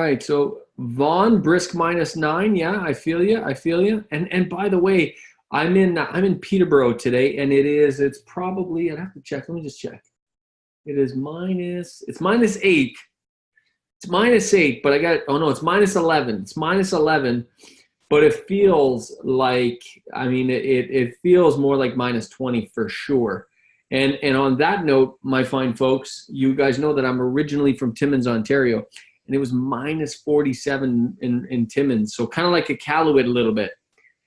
right. So Vaughn, brisk -9. Yeah, I feel you. I feel you. And by the way, I'm in Peterborough today, and it's probably, I'd have to check. Let me just check. It's -8. It's -8, but oh no, it's -11. It's -11, but it feels like, it feels more like -20 for sure. And on that note, my fine folks, you guys know that I'm originally from Timmins, Ontario, and it was -47 in Timmins. So kind of like a Iqaluit a little bit,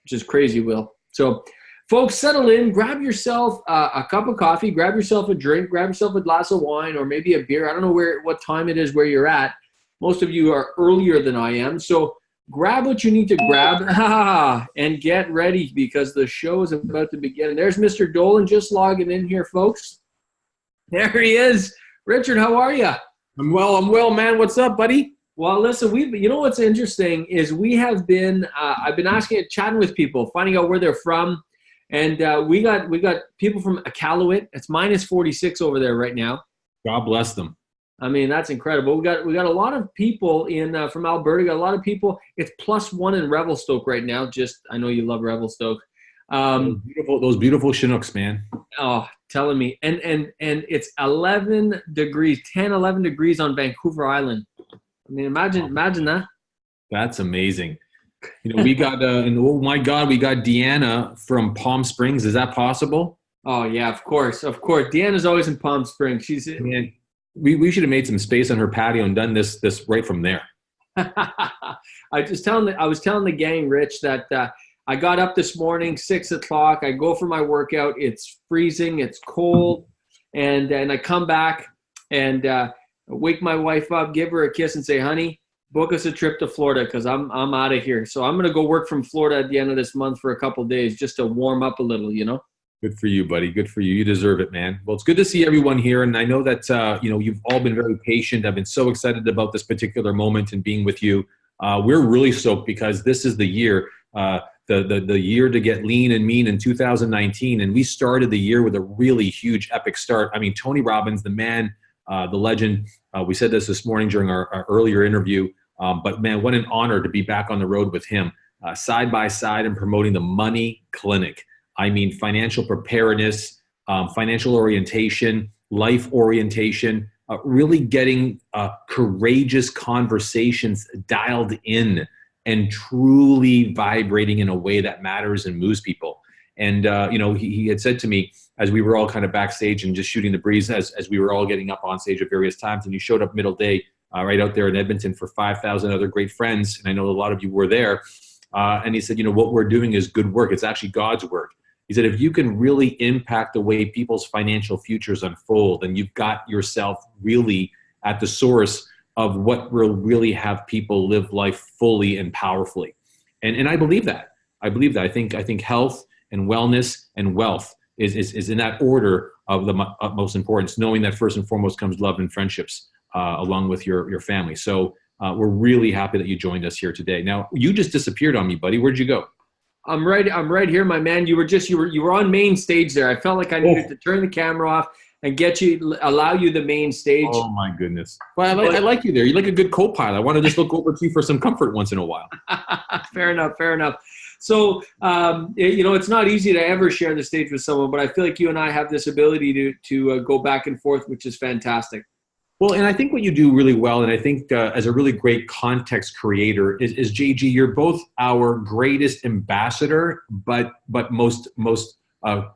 which is crazy, Will. So folks, settle in, grab yourself a cup of coffee, grab yourself a drink, grab yourself a glass of wine or maybe a beer. I don't know what time it is where you're at. Most of you are earlier than I am. So grab what you need to grab and get ready because the show is about to begin. And there's Mr. Dolan just logging in here, folks. There he is. Richard, how are you? I'm well, man. What's up, buddy? Well, listen, you know what's interesting is we have been, I've been chatting with people, finding out where they're from. And we got people from Iqaluit. It's -46 over there right now. God bless them. I mean, that's incredible. We got a lot of people from Alberta. Got a lot of people. It's +1 in Revelstoke right now. I know you love Revelstoke. Those beautiful Chinooks, man. Oh, telling me. And it's 11 degrees, 10, 11 degrees on Vancouver Island. I mean, imagine that. That's amazing. You know, we got and oh my God, we got Deanna from Palm Springs. Is that possible? Oh yeah, of course. Deanna's always in Palm Springs. Man, we should have made some space on her patio and done this right from there. I was telling the gang, Rich, that I got up this morning, 6 o'clock. I go for my workout. It's freezing. It's cold, and I come back and wake my wife up, give her a kiss, and say, "Honey, book us a trip to Florida because I'm out of here." So I'm gonna go work from Florida at the end of this month for a couple of days just to warm up a little, you know. Good for you, buddy. Good for you. You deserve it, man. Well, it's good to see everyone here. And I know that, you've all been very patient. I've been so excited about this particular moment and being with you. We're really stoked because this is the year, the year to get lean and mean in 2019. And we started the year with a really huge epic start. I mean, Tony Robbins, the man, the legend, we said this morning during our earlier interview, but man, what an honor to be back on the road with him, side by side and promoting the Money Clinic. I mean, financial preparedness, financial orientation, life orientation, really getting courageous conversations dialed in and truly vibrating in a way that matters and moves people. And, he had said to me as we were all kind of backstage and just shooting the breeze as we were all getting up on stage at various times, and you showed up middle day right out there in Edmonton for 5,000 other great friends. And I know a lot of you were there. And he said, what we're doing is good work. It's actually God's work. He said, if you can really impact the way people's financial futures unfold, then you've got yourself really at the source of what will really have people live life fully and powerfully. And I believe that. I think health and wellness and wealth is in that order of the utmost importance, knowing that first and foremost comes love and friendships along with your family. So we're really happy that you joined us here today. Now, you just disappeared on me, buddy. Where'd you go? I'm right here, my man. You were on main stage there. I felt like I needed to turn the camera off and allow you the main stage. Oh my goodness. Well, I like you there. You're like a good co-pilot. I want to just look over to you for some comfort once in a while. Fair enough. So, it's not easy to ever share the stage with someone, but I feel like you and I have this ability to go back and forth, which is fantastic. Well, and I think what you do really well, and I think as a really great context creator, is JG, you're both our greatest ambassador, but most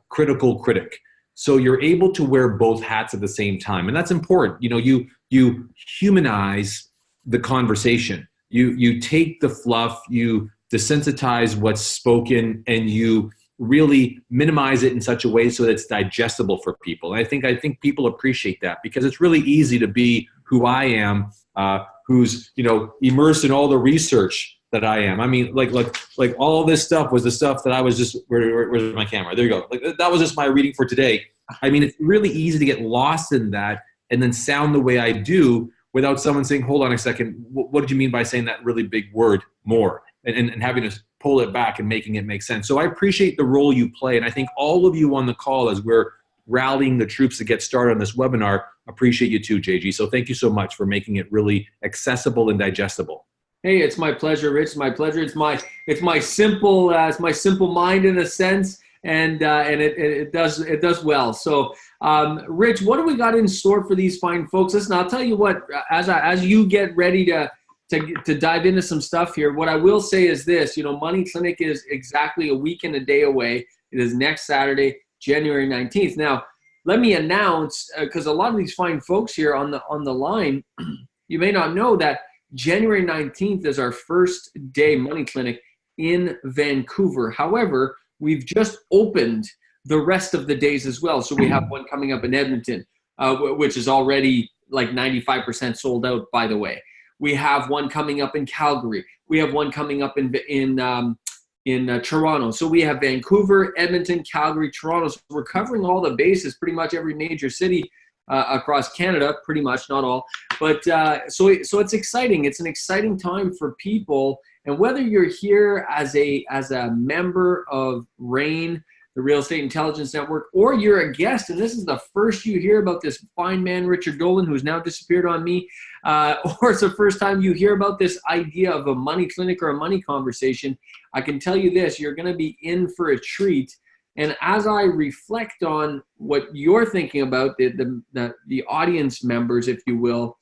critical critic. So you're able to wear both hats at the same time, and that's important. You humanize the conversation. You take the fluff, you desensitize what's spoken, and you really minimize it in such a way so that it's digestible for people. And I think people appreciate that because it's really easy to be who I am, who's immersed in all the research that I am. I mean, like all this stuff was the stuff that I was just where's my camera? There you go. Like that was just my reading for today. I mean, it's really easy to get lost in that and then sound the way I do without someone saying, "Hold on a second, what did you mean by saying that really big word more?" And having to pull it back and making it make sense. So I appreciate the role you play. And I think all of you on the call, as we're rallying the troops to get started on this webinar. Appreciate you too, JG. So thank you so much for making it really accessible and digestible. Hey, it's my pleasure, Rich. It's my pleasure. It's my simple mind in a sense, and it does well. So, Rich, what do we got in store for these fine folks? Listen, I'll tell you what. As you get ready to dive into some stuff here, what I will say is this: Money Clinic is exactly a week and a day away. It is next Saturday, January 19th. Now, let me announce, because a lot of these fine folks here on the line, you may not know that January 19th is our first day Money Clinic in Vancouver. However, we've just opened the rest of the days as well. So we have one coming up in Edmonton, which is already like 95% sold out, by the way. We have one coming up in Calgary. We have one coming up in Toronto. So we have Vancouver, Edmonton, Calgary, Toronto. So we're covering all the bases, pretty much every major city across Canada, pretty much, not all. But so it's exciting. It's an exciting time for people. And whether you're here as a member of RAIN, the Real Estate Intelligence Network, or you're a guest, and this is the first you hear about this fine man, Richard Dolan, who's now disappeared on me, or it's the first time you hear about this idea of a money clinic or a money conversation, I can tell you this: you're going to be in for a treat. And as I reflect on what you're thinking about, the audience members, if you will,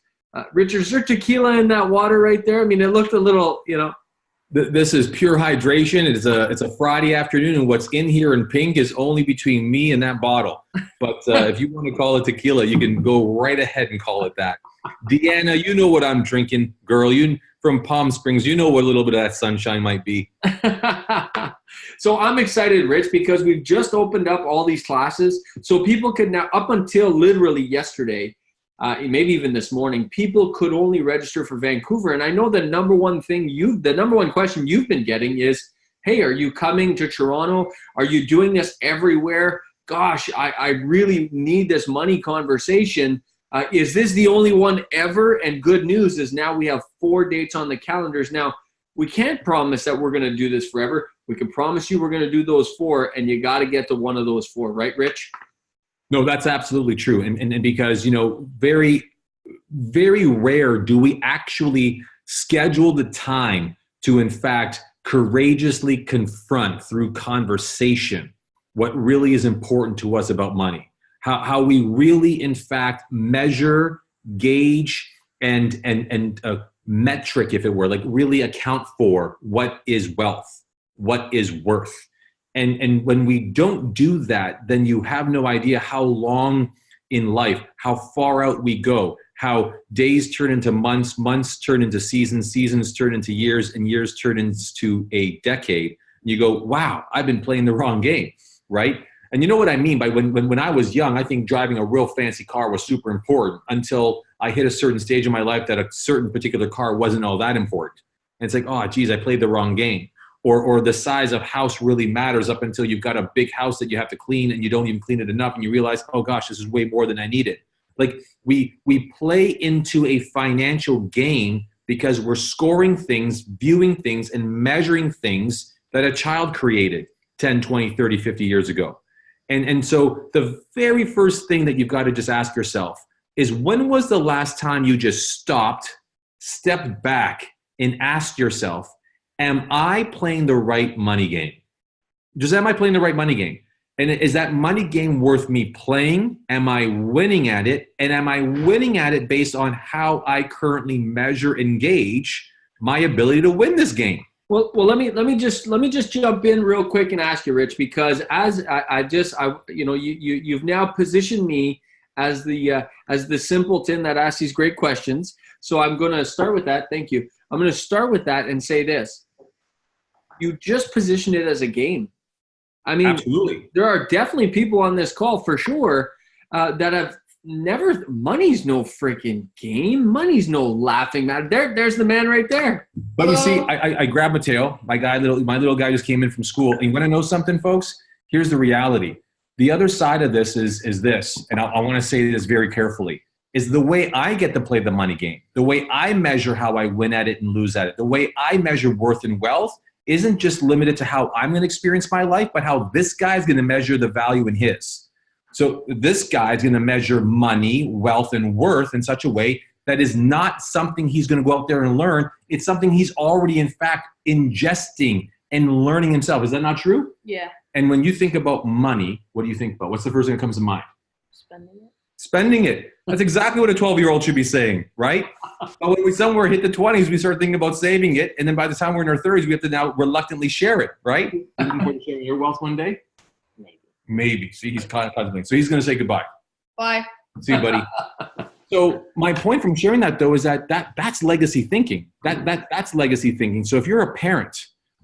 Richard, is there tequila in that water right there? I mean, it looked a little, This is pure hydration. It's a Friday afternoon, and what's in here in pink is only between me and that bottle. But if you want to call it tequila, you can go right ahead and call it that. Deanna, you know what I'm drinking, girl. You from Palm Springs, you know what a little bit of that sunshine might be. So I'm excited, Rich, because we've just opened up all these classes. So people could now, up until literally yesterday, maybe even this morning, people could only register for Vancouver. And I know the number one question you've been getting is, hey, are you coming to Toronto? Are you doing this everywhere? Gosh, I really need this money conversation. Is this the only one ever? And good news is now we have 4 dates on the calendars. Now, we can't promise that we're going to do this forever. We can promise you we're going to do those 4, and you got to get to one of those 4, right, Rich? No, that's absolutely true. And because, very, very rare do we actually schedule the time to, in fact, courageously confront through conversation what really is important to us about money. How we really, in fact, measure, gauge, and metric, if it were, like really account for what is wealth, what is worth. And when we don't do that, then you have no idea how long in life, how far out we go, how days turn into months, months turn into seasons, seasons turn into years, and years turn into a decade. And you go, wow, I've been playing the wrong game, right? And you know what I mean by when I was young, I think driving a real fancy car was super important until I hit a certain stage in my life that a certain particular car wasn't all that important. And it's like, oh, geez, I played the wrong game. Or the size of house really matters up until you've got a big house that you have to clean and you don't even clean it enough and you realize, oh gosh, this is way more than I needed. Like we play into a financial game because we're scoring things, viewing things, and measuring things that a child created 10, 20, 30, 50 years ago. And so the very first thing that you've got to just ask yourself is, when was the last time you just stopped, stepped back, and asked yourself, am I playing the right money game? Just am I playing the right money game? And is that money game worth me playing? Am I winning at it? And am I winning at it based on how I currently measure and gauge my ability to win this game? Well, let me just jump in real quick and ask you, Rich, because as you've now positioned me as the simpleton that asks these great questions. So I'm going to start with that. Thank you. I'm going to start with that and say this: you just positioned it as a game. I mean, absolutely. There are definitely people on this call for sure that have never. Money's no freaking game. Money's no laughing matter. There's the man right there. But you see, I grabbed Mateo, my little guy just came in from school. And you want to know something, folks? Here's the reality. The other side of this is this, and I want to say this very carefully, is the way I get to play the money game, the way I measure how I win at it and lose at it, the way I measure worth and wealth isn't just limited to how I'm going to experience my life, but how this guy's going to measure the value in his. So this guy's going to measure money, wealth, and worth in such a way that is not something he's going to go out there and learn. It's something he's already, in fact, ingesting and learning himself. Is that not true? Yeah. And when you think about money, what do you think about? What's the first thing that comes to mind? Spending it. Spending it. That's exactly what a 12-year-old should be saying, right? But when we somewhere hit the 20s, we start thinking about saving it. And then by the time we're in our 30s, we have to now reluctantly share it, right? You looking forward to sharing your wealth one day? Maybe. See, he's contemplating. So he's going to say goodbye. Bye. See you, buddy. So my point from sharing that, though, is that's legacy thinking. That's legacy thinking. So if you're a parent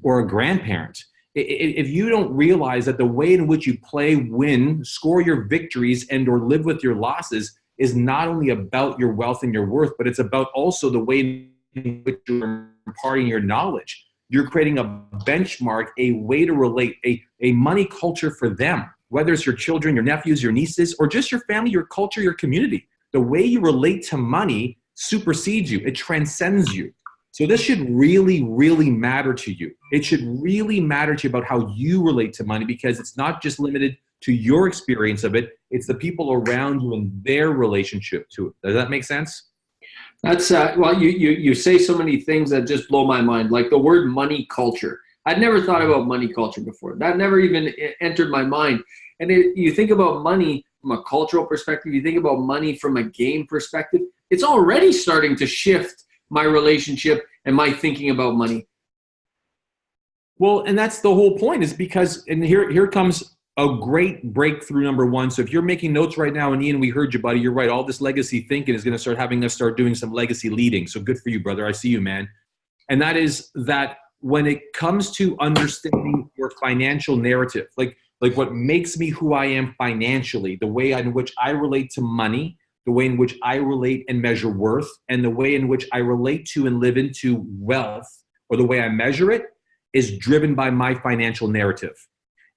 or a grandparent, if you don't realize that the way in which you play, win, score your victories, and or live with your losses is not only about your wealth and your worth, but it's about also the way in which you're imparting your knowledge. You're creating a benchmark, a way to relate, a money culture for them, whether it's your children, your nephews, your nieces, or just your family, your culture, your community. The way you relate to money supersedes you. It transcends you. So this should really, really matter to you. It should really matter to you about how you relate to money, because it's not just limited to your experience of it. It's the people around you and their relationship to it. Does that make sense? That's well, you say so many things that just blow my mind, like the word money culture. I'd never thought about money culture before. That never even entered my mind. And you think about money from a cultural perspective, you think about money from a game perspective, it's already starting to shift my relationship and my thinking about money. Well, and that's the whole point, is because, and here comes a great breakthrough number one. So if you're making notes right now, and Ian, we heard you, buddy, you're right. All this legacy thinking is going to start having us start doing some legacy leading. So good for you, brother. I see you, man. And that is that when it comes to understanding your financial narrative, like what makes me who I am financially, the way in which I relate to money, the way in which I relate and measure worth, and the way in which I relate to and live into wealth, or the way I measure it, is driven by my financial narrative.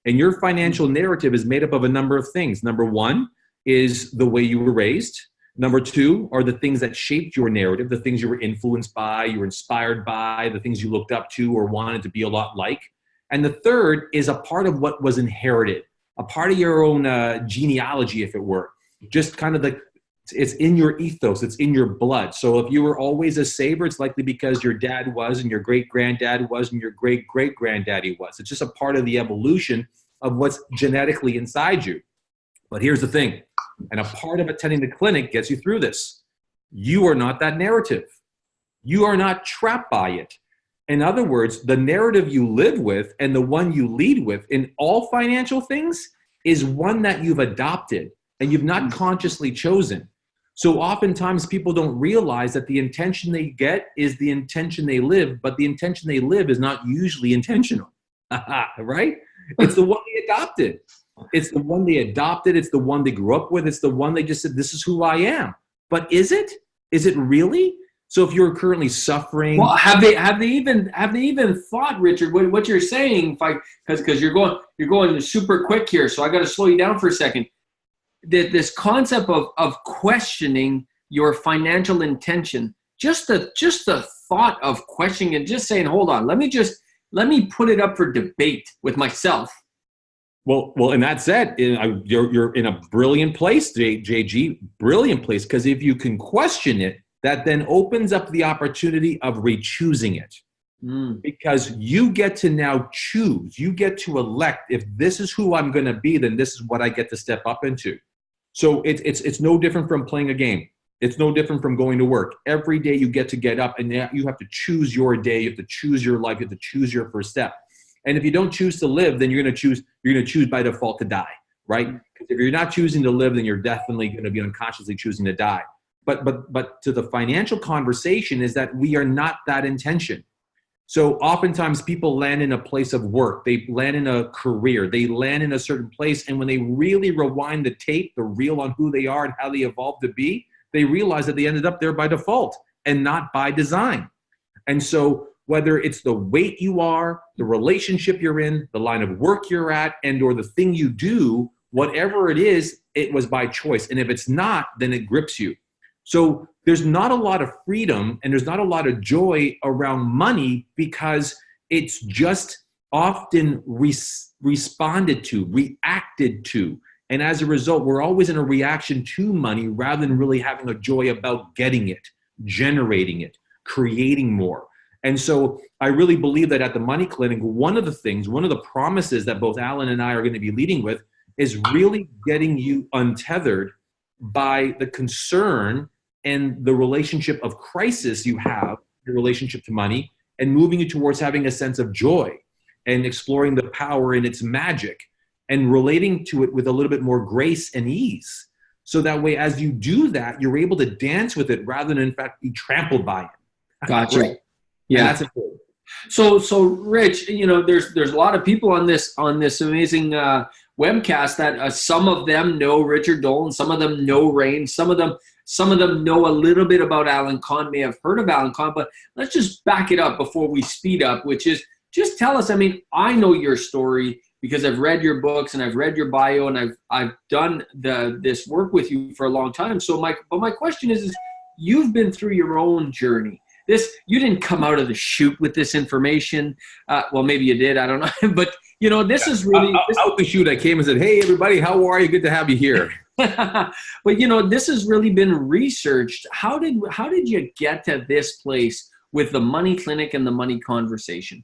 And your financial narrative is made up of a number of things. Number one is the way you were raised. Number two are the things that shaped your narrative, the things you were influenced by, you were inspired by, the things you looked up to or wanted to be a lot like. And the third is a part of what was inherited, a part of your own genealogy, if it were. Just kind of like, it's in your ethos, it's in your blood. So if you were always a saver, it's likely because your dad was, and your great-granddad was, and your great-great-granddaddy was. It's just a part of the evolution of what's genetically inside you. But here's the thing, and a part of attending the clinic gets you through this. You are not that narrative. You are not trapped by it. In other words, the narrative you live with and the one you lead with in all financial things is one that you've adopted and you've not consciously chosen. So oftentimes people don't realize that the intention they get is the intention they live, but the intention they live is not usually intentional, right? It's the one they adopted. It's the one they adopted. It's the one they grew up with. It's the one they just said, this is who I am. But is it? Is it really? So if you're currently suffering, well, have they even thought, Richard, what you're saying? Because you're going super quick here, so I got to slow you down for a second. This concept of questioning your financial intention, just the thought of questioning and just saying, hold on, let me put it up for debate with myself. Well, and that's it. You're in a brilliant place, JG, brilliant place. Because if you can question it, that then opens up the opportunity of re-choosing it. Because you get to now choose, you get to elect, if this is who I'm going to be, then this is what I get to step up into. So it's no different from playing a game. It's no different from going to work. Every day you get to get up and you have to choose your day. You have to choose your life. You have to choose your first step. And if you don't choose to live, then you're going to choose by default to die, right? Because if you're not choosing to live, then you're definitely going to be unconsciously choosing to die. But to the financial conversation is that we are not that intention. So oftentimes people land in a place of work. They land in a career. They land in a certain place. And when they really rewind the tape, the reel on who they are and how they evolved to be, they realize that they ended up there by default and not by design. And so whether it's the weight you are, the relationship you're in, the line of work you're at, and or the thing you do, whatever it is, it was by choice. And if it's not, then it grips you. So there's not a lot of freedom and there's not a lot of joy around money because it's just often responded to, reacted to, And as a result, we're always in a reaction to money rather than really having a joy about getting it, generating it, creating more. And so I really believe that at the Money Clinic, one of the promises that both Alan and I are going to be leading with is really getting you untethered by the concern and the relationship of crisis you have, your relationship to money, and moving you towards having a sense of joy and exploring the power in its magic and relating to it with a little bit more grace and ease. So that way, as you do that, you're able to dance with it rather than, in fact, be trampled by it. Gotcha. Right? Yeah, and that's important. So Rich, there's a lot of people on this amazing webcast that some of them know Richard Dolan, some of them know Rain, some of them know a little bit about Alan Kahn, may have heard of Alan Kahn, but let's just back it up before we speed up, which is just tell us. I mean, I know your story because I've read your books and I've read your bio and I've done this work with you for a long time. So my question is you've been through your own journey. You didn't come out of the chute with this information. Well, maybe you did. I don't know. But, this is really... Out the chute, I came and said, hey, everybody, how are you? Good to have you here. But, this has really been researched. How did you get to this place with the Money Clinic and the Money Conversation?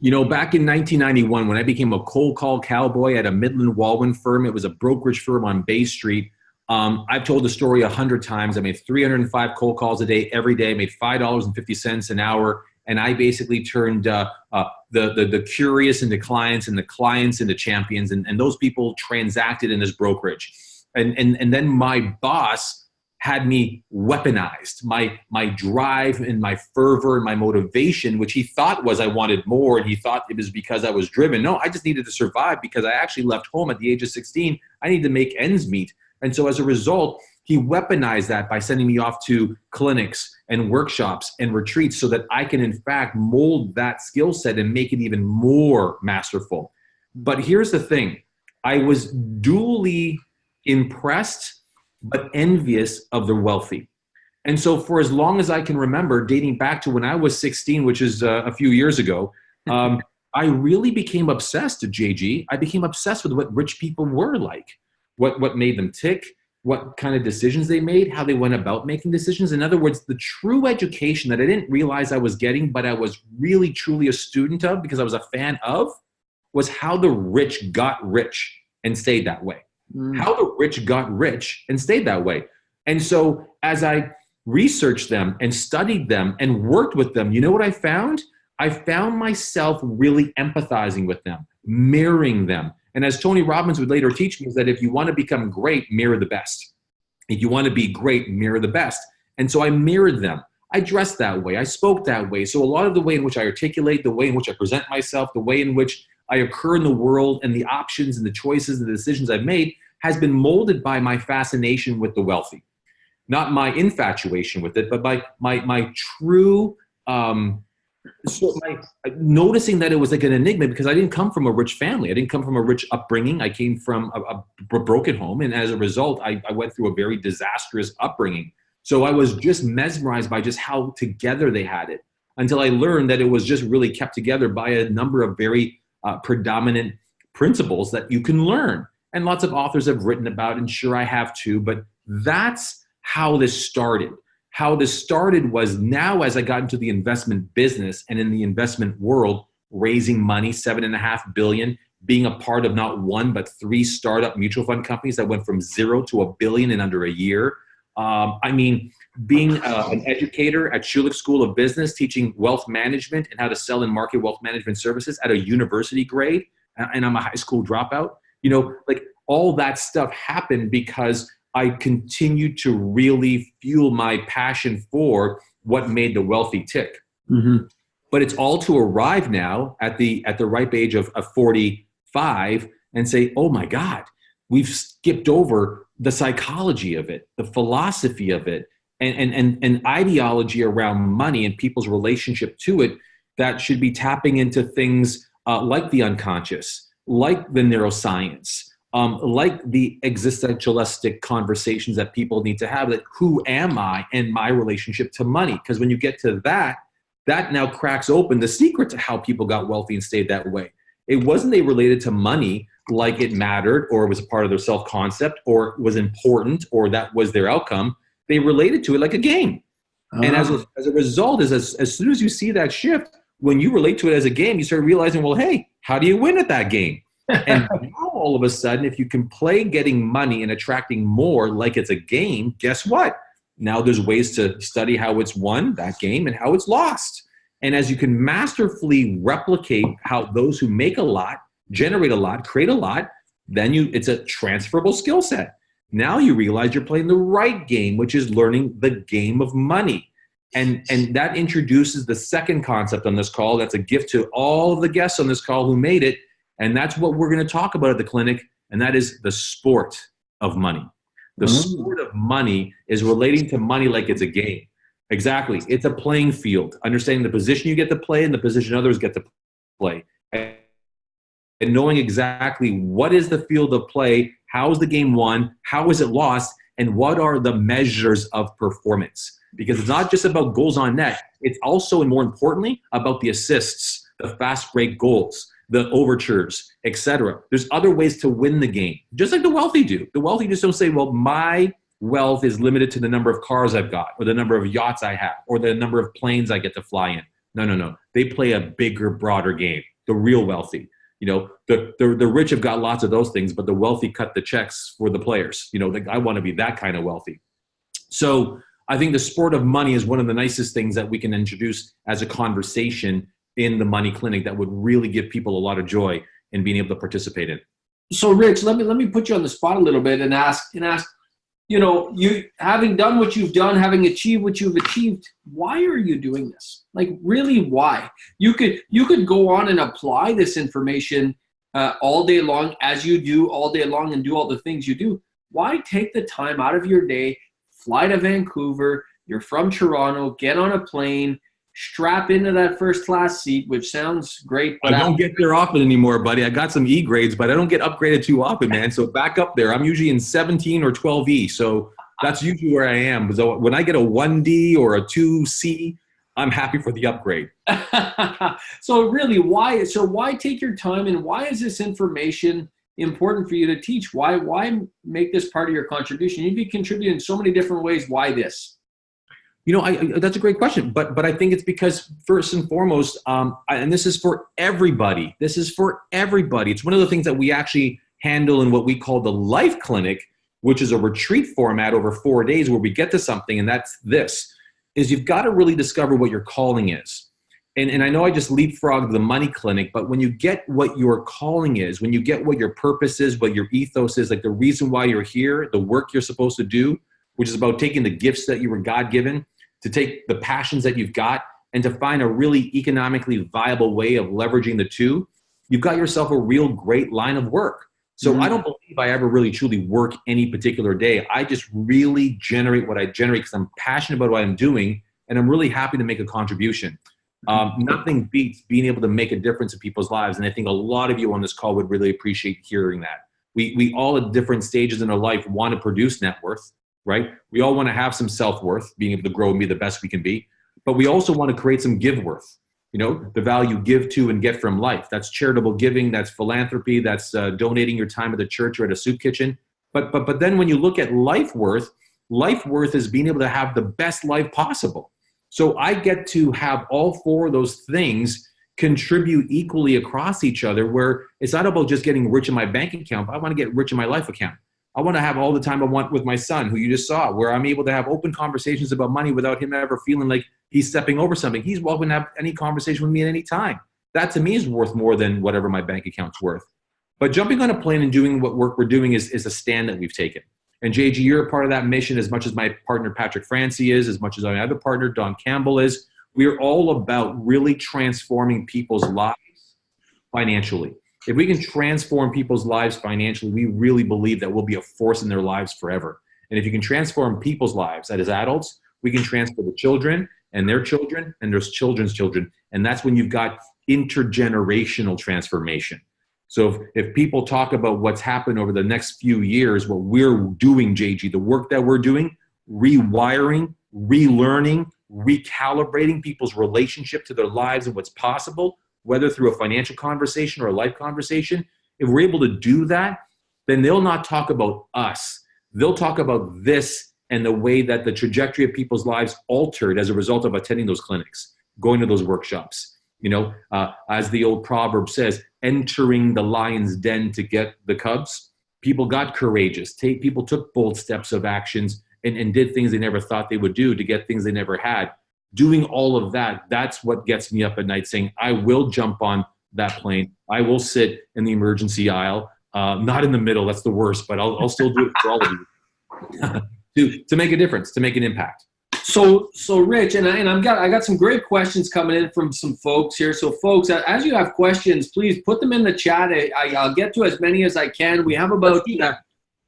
Back in 1991, when I became a cold call cowboy at a Midland Wallman firm, it was a brokerage firm on Bay Street. I've told the story 100 times. I made 305 cold calls a day, every day. I made $5.50 an hour. And I basically turned the curious into clients and the clients into champions. And those people transacted in this brokerage. And then my boss had me weaponized. My drive and my fervor and my motivation, which he thought was I wanted more. And he thought it was because I was driven. No, I just needed to survive because I actually left home at the age of 16. I needed to make ends meet. And so as a result, he weaponized that by sending me off to clinics and workshops and retreats so that I can, in fact, mold that skill set and make it even more masterful. But here's the thing. I was duly impressed but envious of the wealthy. And so for as long as I can remember, dating back to when I was 16, which is a few years ago, I really became obsessed, JG. I became obsessed with what rich people were like. What made them tick, what kind of decisions they made, how they went about making decisions. In other words, the true education that I didn't realize I was getting, but I was really, truly a student of because I was a fan of, was how the rich got rich and stayed that way. How the rich got rich and stayed that way. And so as I researched them and studied them and worked with them, you know what I found? I found myself really empathizing with them, mirroring them. And as Tony Robbins would later teach me, is that if you want to become great, mirror the best. If you want to be great, mirror the best. And so I mirrored them. I dressed that way. I spoke that way. So a lot of the way in which I articulate, the way in which I present myself, the way in which I occur in the world and the options and the choices and the decisions I've made has been molded by my fascination with the wealthy. Not my infatuation with it, but by my true... noticing that it was like an enigma because I didn't come from a rich family. I didn't come from a rich upbringing. I came from a broken home. And as a result, I went through a very disastrous upbringing. So I was just mesmerized by just how together they had it until I learned that it was just really kept together by a number of very predominant principles that you can learn. And lots of authors have written about, and sure I have too, but that's how this started. How this started was now as I got into the investment business and in the investment world, raising money, $7.5 billion, being a part of not one, but 3 startup mutual fund companies that went from 0 to $1 billion in under a year. Being an educator at Schulich School of Business, teaching wealth management and how to sell and market wealth management services at a university grade. And I'm a high school dropout. Like all that stuff happened because I continued to really fuel my passion for what made the wealthy tick. Mm-hmm. But it's all to arrive now at the ripe age of 45 and say, oh my God, we've skipped over the psychology of it, the philosophy of it, and ideology around money and people's relationship to it that should be tapping into things like the unconscious, like the neuroscience, like the existentialistic conversations that people need to have, like who am I and my relationship to money? Because when you get to that now cracks open the secret to how people got wealthy and stayed that way. It wasn't they related to money like it mattered or was a part of their self-concept or was important or that was their outcome. They related to it like a game. And as a result, as soon as you see that shift, when you relate to it as a game, you start realizing, well, hey, how do you win at that game? And now all of a sudden, if you can play getting money and attracting more like it's a game, guess what? Now there's ways to study how it's won, that game, and how it's lost. And as you can masterfully replicate how those who make a lot, generate a lot, create a lot, then it's a transferable skill set. Now you realize you're playing the right game, which is learning the game of money. And that introduces the second concept on this call. That's a gift to all of the guests on this call who made it. And that's what we're going to talk about at the clinic. And that is the sport of money. The sport of money is relating to money like it's a game. Exactly. It's a playing field. Understanding the position you get to play and the position others get to play. And knowing exactly what is the field of play, how is the game won, how is it lost, and what are the measures of performance. Because it's not just about goals on net. It's also, and more importantly, about the assists, the fast break goals, the overtures, etc. There's other ways to win the game, just like the wealthy do. The wealthy just don't say, well, my wealth is limited to the number of cars I've got, or the number of yachts I have, or the number of planes I get to fly in. No. They play a bigger, broader game, the real wealthy. You know, the rich have got lots of those things, but the wealthy cut the checks for the players. You know, I want to be that kind of wealthy. So I think the sport of money is one of the nicest things that we can introduce as a conversation in the money clinic that would really give people a lot of joy in being able to participate in. So Rich, let me put you on the spot a little bit and ask, you know, you having done what you've done, having achieved what you've achieved, why are you doing this? Like, really, why? You could go on and apply this information all day long, as you do all day long, and do all the things you do. Why take the time out of your day, fly to Vancouver, you're from Toronto, get on a plane, strap into that first class seat, which sounds great. I don't get there often anymore, buddy. I got some E grades, but I don't get upgraded too often, man. So back up there. I'm usually in 17 or 12E. So that's usually where I am. So when I get a 1D or a 2C, I'm happy for the upgrade. So really, why take your time, and why is this information important for you to teach? Why make this part of your contribution? You'd be contributing in so many different ways. Why this? You know, that's a great question, but I think it's because first and foremost, and this is for everybody. This is for everybody. It's one of the things that we actually handle in what we call the Life Clinic, which is a retreat format over 4 days where we get to something, and that's this, is you've got to really discover what your calling is. And I know I just leapfrogged the money clinic, but when you get what your calling is, when you get what your purpose is, what your ethos is, like the reason why you're here, the work you're supposed to do, which is about taking the gifts that you were God-given, to take the passions that you've got and to find a really economically viable way of leveraging the two, you've got yourself a real great line of work. So I don't believe I ever really truly work any particular day. I just really generate what I generate because I'm passionate about what I'm doing, and I'm really happy to make a contribution. Nothing beats being able to make a difference in people's lives, and I think a lot of you on this call would really appreciate hearing that. We all at different stages in our life want to produce net worth, right? We all want to have some self-worth, being able to grow and be the best we can be. But we also want to create some give worth, you know, the value give to and get from life. That's charitable giving, that's philanthropy, that's donating your time at the church or at a soup kitchen. But then when you look at life worth is being able to have the best life possible. So I get to have all four of those things contribute equally across each other, where it's not about just getting rich in my bank account, but I want to get rich in my life account. I want to have all the time I want with my son, who you just saw, where I'm able to have open conversations about money without him ever feeling like he's stepping over something. He's welcome to have any conversation with me at any time. That to me is worth more than whatever my bank account's worth. But jumping on a plane and doing what work we're doing is a stand that we've taken. And JG, you're a part of that mission as much as my partner Patrick Francie is, as much as my other partner Don Campbell is. We are all about really transforming people's lives financially. If we can transform people's lives financially, we really believe that we'll be a force in their lives forever. And if you can transform people's lives as adults, we can transfer the children and their children's children. And that's when you've got intergenerational transformation. So if people talk about what's happened over the next few years, what we're doing, JG, the work that we're doing, rewiring, relearning, recalibrating people's relationship to their lives and what's possible, whether through a financial conversation or a life conversation, if we're able to do that, then they'll not talk about us. They'll talk about this and the way that the trajectory of people's lives altered as a result of attending those clinics, going to those workshops. As the old proverb says, entering the lion's den to get the cubs. People got courageous. People took bold steps of actions and did things they never thought they would do to get things they never had. Doing all of that, that's what gets me up at night saying, I will jump on that plane. I will sit in the emergency aisle, not in the middle. That's the worst, but I'll still do it for all of you to make a difference, to make an impact. So Rich, and I got some great questions coming in from some folks here. So folks, as you have questions, please put them in the chat. I'll get to as many as I can. We have about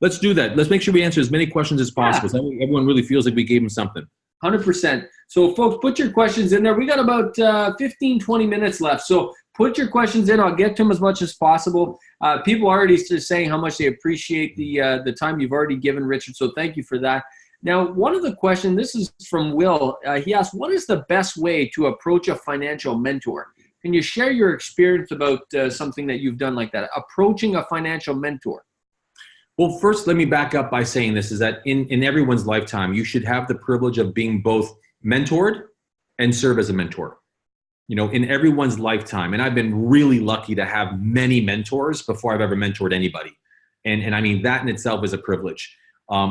Let's do that. Let's make sure we answer as many questions as possible. So everyone really feels like we gave them something. 100%. So folks, put your questions in there. We got about 15, 20 minutes left. So put your questions in. I'll get to them as much as possible. People are already saying how much they appreciate the time you've already given, Richard. So thank you for that. Now, one of the questions, this is from Will. He asked, what is the best way to approach a financial mentor? Can you share your experience about something that you've done like that, approaching a financial mentor? Well, first, let me back up by saying this is that in everyone's lifetime, you should have the privilege of being both mentored and serve as a mentor. In everyone's lifetime. And I've been really lucky to have many mentors before I've ever mentored anybody. And I mean, that in itself is a privilege.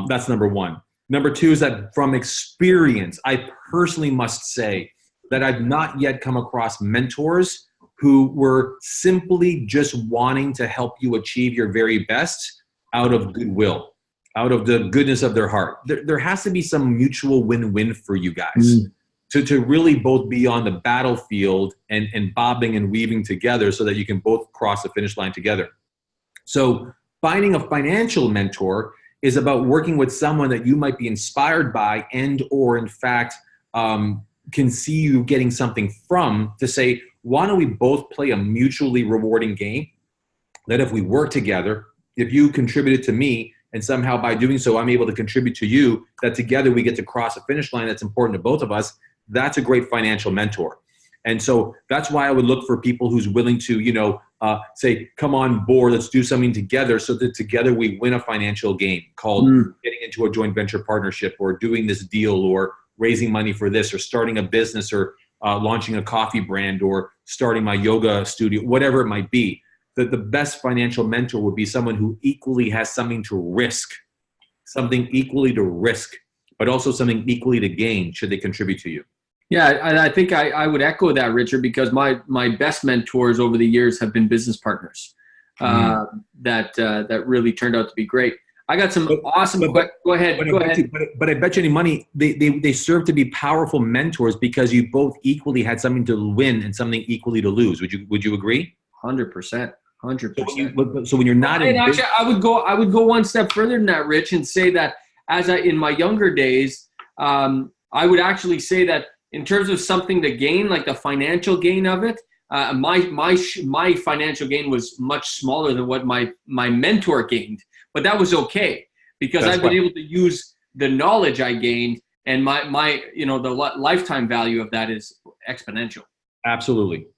That's number one. Number two is that from experience, I personally must say that I've not yet come across mentors who were simply just wanting to help you achieve your very best out of goodwill, out of the goodness of their heart. There has to be some mutual win-win for you guys to really both be on the battlefield and bobbing and weaving together so that you can both cross the finish line together. So finding a financial mentor is about working with someone that you might be inspired by and or in fact can see you getting something from, to say, why don't we both play a mutually rewarding game that if we work together, if you contributed to me and somehow by doing so I'm able to contribute to you, that together we get to cross a finish line that's important to both of us, that's a great financial mentor. And so that's why I would look for people who's willing to, say, come on board, let's do something together so that together we win a financial game called getting into a joint venture partnership or doing this deal or raising money for this or starting a business or launching a coffee brand or starting my yoga studio, whatever it might be. The best financial mentor would be someone who equally has something to risk, but also something equally to gain should they contribute to you. Yeah, I think I would echo that, Richard, because my best mentors over the years have been business partners that really turned out to be great. I got some awesome. Go ahead. But I bet you any money they serve to be powerful mentors because you both equally had something to win and something equally to lose. Would you agree? 100%. 100%. So when you're not in actually, I would go one step further than that, Rich, and say that in my younger days, I would actually say that in terms of something to gain, like the financial gain of it, my financial gain was much smaller than what my mentor gained, but that was okay because I've been able to use the knowledge I gained, and the lifetime value of that is exponential. Absolutely.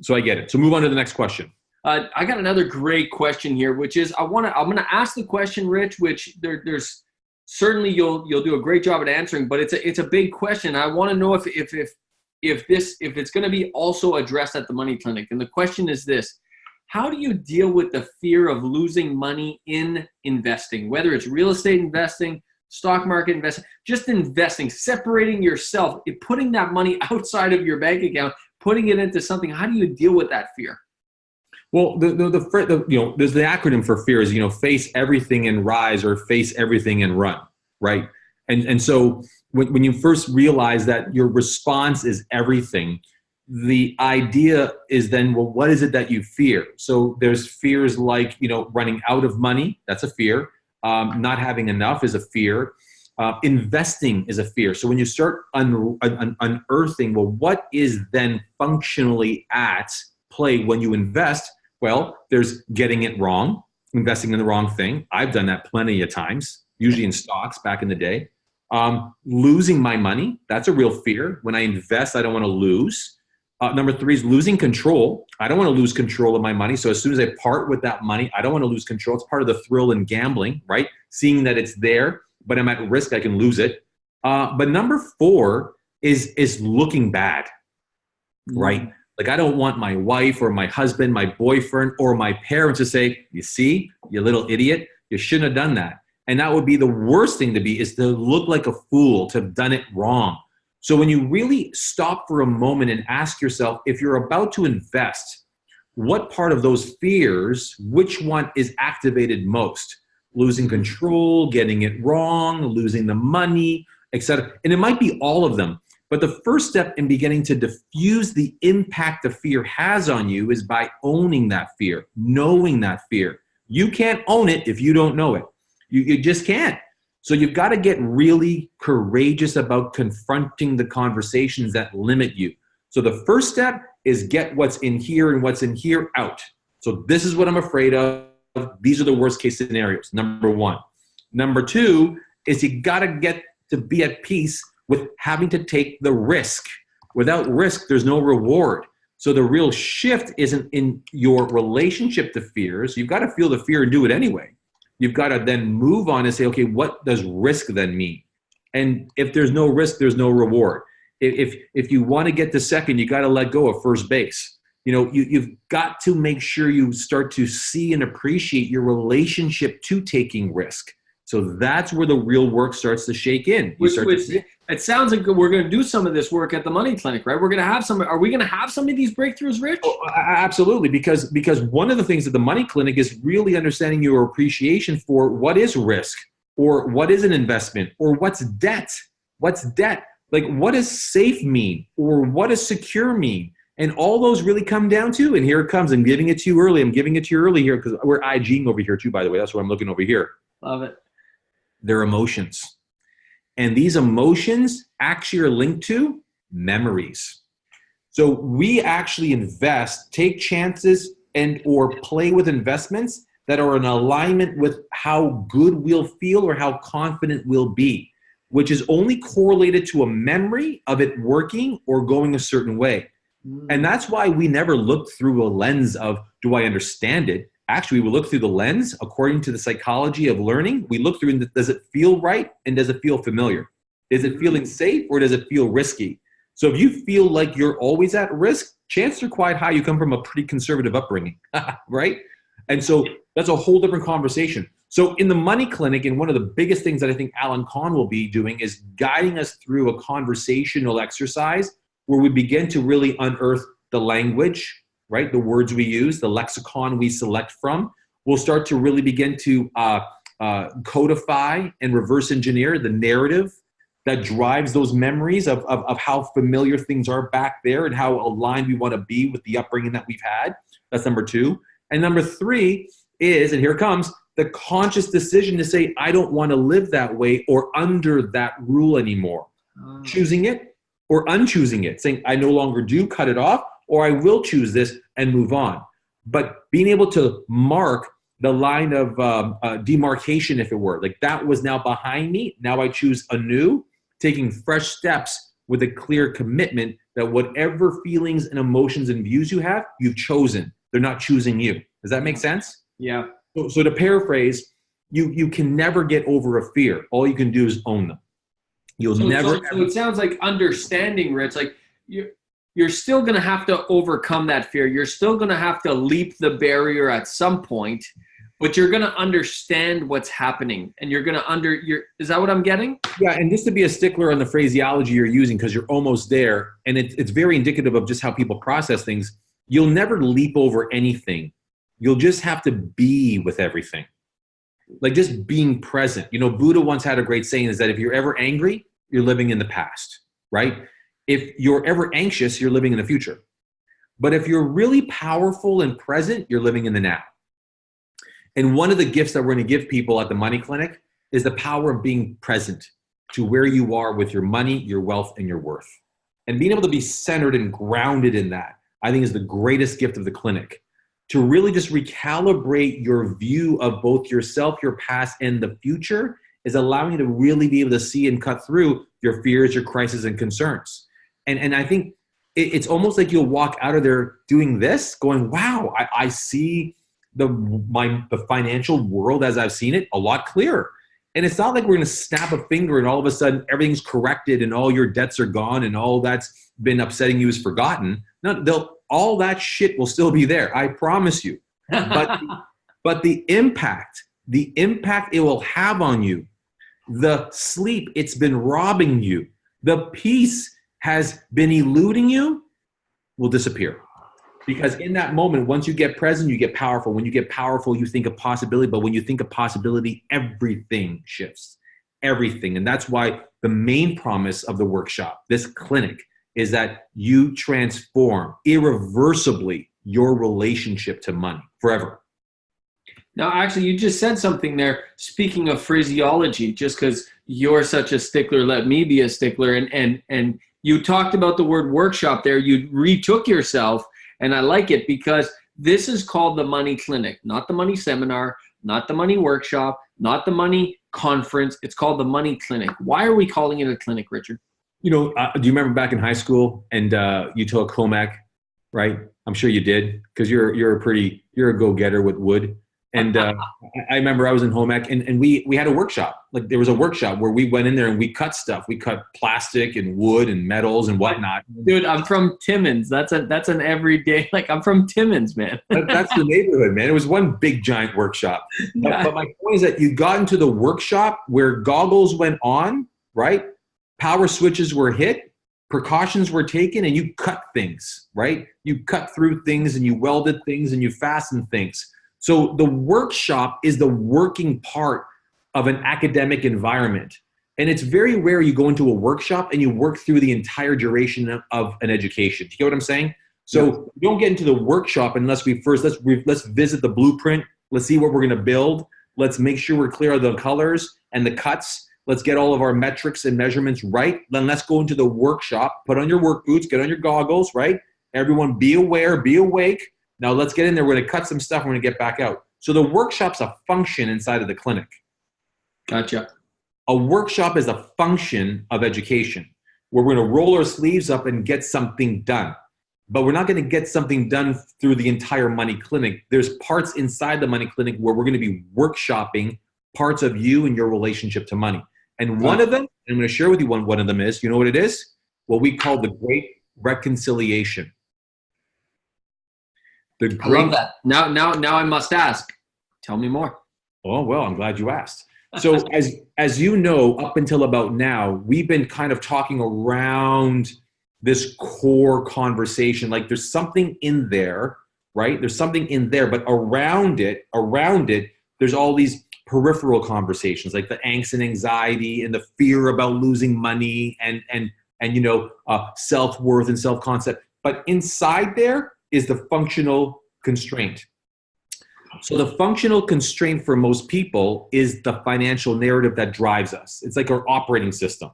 So I get it. So move on to the next question. I got another great question here, which is I'm going to ask the question, Rich, which there's certainly you'll do a great job at answering, but it's a big question. I want to know if it's going to be also addressed at the Money Clinic. And the question is this: how do you deal with the fear of losing money in investing, whether it's real estate investing, stock market investing, just investing, separating yourself, putting that money outside of your bank account, putting it into something? How do you deal with that fear? Well, there's the acronym for fear is, face everything and rise, or face everything and run, right? And so when you first realize that your response is everything, the idea is then, well, what is it that you fear? So there's fears like, running out of money. That's a fear. Not having enough is a fear. Investing is a fear. So when you start unearthing, well, what is then functionally at play when you invest? Well, there's getting it wrong, investing in the wrong thing. I've done that plenty of times, usually in stocks back in the day. Losing my money, that's a real fear. When I invest, I don't want to lose. Number 3 is losing control. I don't want to lose control of my money. So as soon as I part with that money, I don't want to lose control. It's part of the thrill in gambling, right? Seeing that it's there, but I'm at risk, I can lose it. But number 4 is looking bad, right? Like I don't want my wife or my husband, my boyfriend, or my parents to say, you see, you little idiot, you shouldn't have done that. And that would be the worst thing to be, is to look like a fool, to have done it wrong. So when you really stop for a moment and ask yourself, if you're about to invest, what part of those fears, which one is activated most? Losing control, getting it wrong, losing the money, etc. And it might be all of them. But the first step in beginning to diffuse the impact the fear has on you is by owning that fear, knowing that fear. You can't own it if you don't know it. You just can't. So you've got to get really courageous about confronting the conversations that limit you. So the first step is get what's in here and what's in here out. So this is what I'm afraid of. These are the worst case scenarios, number 1. Number 2 is you got to get to be at peace with having to take the risk. Without risk, there's no reward. So the real shift isn't in your relationship to fears. You've got to feel the fear and do it anyway. You've got to then move on and say, okay, what does risk then mean? And if there's no risk, there's no reward. If you want to get to second, you got to let go of first base. You've got to make sure you start to see and appreciate your relationship to taking risk. So that's where the real work starts to shake in. It sounds like we're going to do some of this work at the Money Clinic, right? We're going to have some. Are we going to have some of these breakthroughs, Rich? Oh, absolutely, because one of the things at the Money Clinic is really understanding your appreciation for what is risk, or what is an investment, or what's debt. What's debt? Like, what does safe mean, or what does secure mean? And all those really come down to, and here it comes. I'm giving it to you early. I'm giving it to you early here because we're IGing over here too, by the way. That's why I'm looking over here. Love it. They're emotions. And these emotions actually are linked to memories. So we actually invest, take chances, and or play with investments that are in alignment with how good we'll feel or how confident we'll be, which is only correlated to a memory of it working or going a certain way. And that's why we never look through a lens of, do I understand it? Actually, we look through the lens, according to the psychology of learning, we look through, does it feel right and does it feel familiar? Is it feeling safe or does it feel risky? So if you feel like you're always at risk, chances are quite high you come from a pretty conservative upbringing, right? And so that's a whole different conversation. So in the Money Clinic, and one of the biggest things that I think Alan Kahn will be doing is guiding us through a conversational exercise where we begin to really unearth the language, right? The words we use, the lexicon we select from. We'll start to really begin to codify and reverse engineer the narrative that drives those memories of how familiar things are back there and how aligned we want to be with the upbringing that we've had. That's number 2. And number 3 is, and here it comes, the conscious decision to say, I don't want to live that way or under that rule anymore. Choosing it or unchoosing it, saying I no longer do, cut it off, or I will choose this and move on. But being able to mark the line of demarcation, if it were, like that was now behind me, now I choose anew, taking fresh steps with a clear commitment that whatever feelings and emotions and views you have, you've chosen. They're not choosing you. Does that make sense? Yeah. So to paraphrase, you can never get over a fear. All you can do is own them. You'll never. So it sounds like understanding, Rich, like you're still going to have to overcome that fear. You're still going to have to leap the barrier at some point, but you're going to understand what's happening, and you're going to is that what I'm getting? Yeah, and just to be a stickler on the phraseology you're using, because you're almost there, and it's very indicative of just how people process things. You'll never leap over anything. You'll just have to be with everything. Like just being present. You know, Buddha once had a great saying is that if you're ever angry, you're living in the past, right? If you're ever anxious, you're living in the future. But if you're really powerful and present, you're living in the now. And one of the gifts that we're going to give people at the Money Clinic is the power of being present to where you are with your money, your wealth, and your worth. And being able to be centered and grounded in that, I think, is the greatest gift of the clinic. To really just recalibrate your view of both yourself, your past, and the future is allowing you to really be able to see and cut through your fears, your crises, and concerns. And I think it's almost like you'll walk out of there doing this, going, wow, I see the financial world as I've seen it a lot clearer. And it's not like we're going to snap a finger and all of a sudden everything's corrected and all your debts are gone and all that's been upsetting you is forgotten. No, all that shit will still be there. I promise you. But the impact it will have on you, the sleep it's been robbing you, the peace has been eluding you, will disappear. Because in that moment, once you get present, you get powerful. When you get powerful, you think of possibility. But when you think of possibility, everything shifts. Everything. And that's why the main promise of the workshop, this clinic, is that you transform irreversibly your relationship to money forever. Now, actually, you just said something there. Speaking of phraseology, just because you're such a stickler, let me be a stickler. And you talked about the word workshop there. You retook yourself. And I like it because this is called the Money Clinic, not the Money Seminar, not the Money Workshop, not the Money Conference. It's called the Money Clinic. Why are we calling it a clinic, Richard? Do you remember back in high school and you took home ec, right? I'm sure you did because you're a go-getter with wood. And I remember I was in home ec and we had a workshop. Like there was a workshop where we went in there and we cut stuff. We cut plastic and wood and metals and whatnot. Dude, I'm from Timmins. That's an everyday, like I'm from Timmins, man. That's the neighborhood, man. It was one big giant workshop. But my point is that you got into the workshop where goggles went on, right? Power switches were hit, precautions were taken, and you cut things, right? You cut through things and you welded things and you fastened things. So the workshop is the working part of an academic environment. And it's very rare you go into a workshop and you work through the entire duration of an education. Do you get what I'm saying? So you don't get into the workshop unless let's visit the blueprint. Let's see what we're going to build. Let's make sure we're clear of the colors and the cuts. Let's get all of our metrics and measurements right. Then let's go into the workshop, put on your work boots, get on your goggles, right? Everyone be aware, be awake. Now let's get in there. We're going to cut some stuff. We're going to get back out. So the workshop's a function inside of the clinic. Gotcha. A workshop is a function of education where we're going to roll our sleeves up and get something done. But we're not going to get something done through the entire Money Clinic. There's parts inside the Money Clinic where we're going to be workshopping parts of you and your relationship to money. And one of them, and I'm going to share with you one of them is, you know what it is? What we call the Great Reconciliation. I love that. Now I must ask. Tell me more. Oh, well, I'm glad you asked. So as you know, up until about now, we've been kind of talking around this core conversation. Like there's something in there, right? There's something in there, but around it, there's all these peripheral conversations, like the angst and anxiety and the fear about losing money and self-worth and self-concept. But inside there is the functional constraint. So the functional constraint for most people is the financial narrative that drives us. It's like our operating system.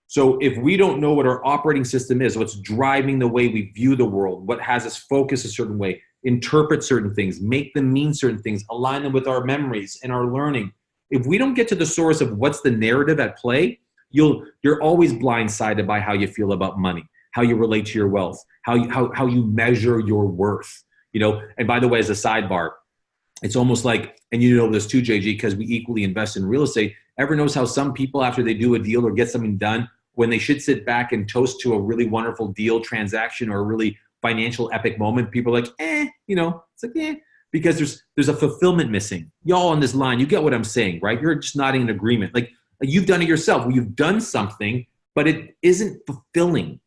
So if we don't know what our operating system is, what's driving the way we view the world, what has us focus a certain way, interpret certain things, make them mean certain things, align them with our memories and our learning. If we don't get to the source of what's the narrative at play, you're always blindsided by how you feel about money, how you relate to your wealth, how you measure your worth. And by the way, as a sidebar, it's almost like, and you know this too, JG, because we equally invest in real estate. Ever knows how some people, after they do a deal or get something done, when they should sit back and toast to a really wonderful deal transaction or a really financial epic moment, people are like, it's like, because there's a fulfillment missing. Y'all on this line, you get what I'm saying, right? You're just nodding in agreement. Like you've done it yourself. Well, you've done something, but it isn't fulfilling.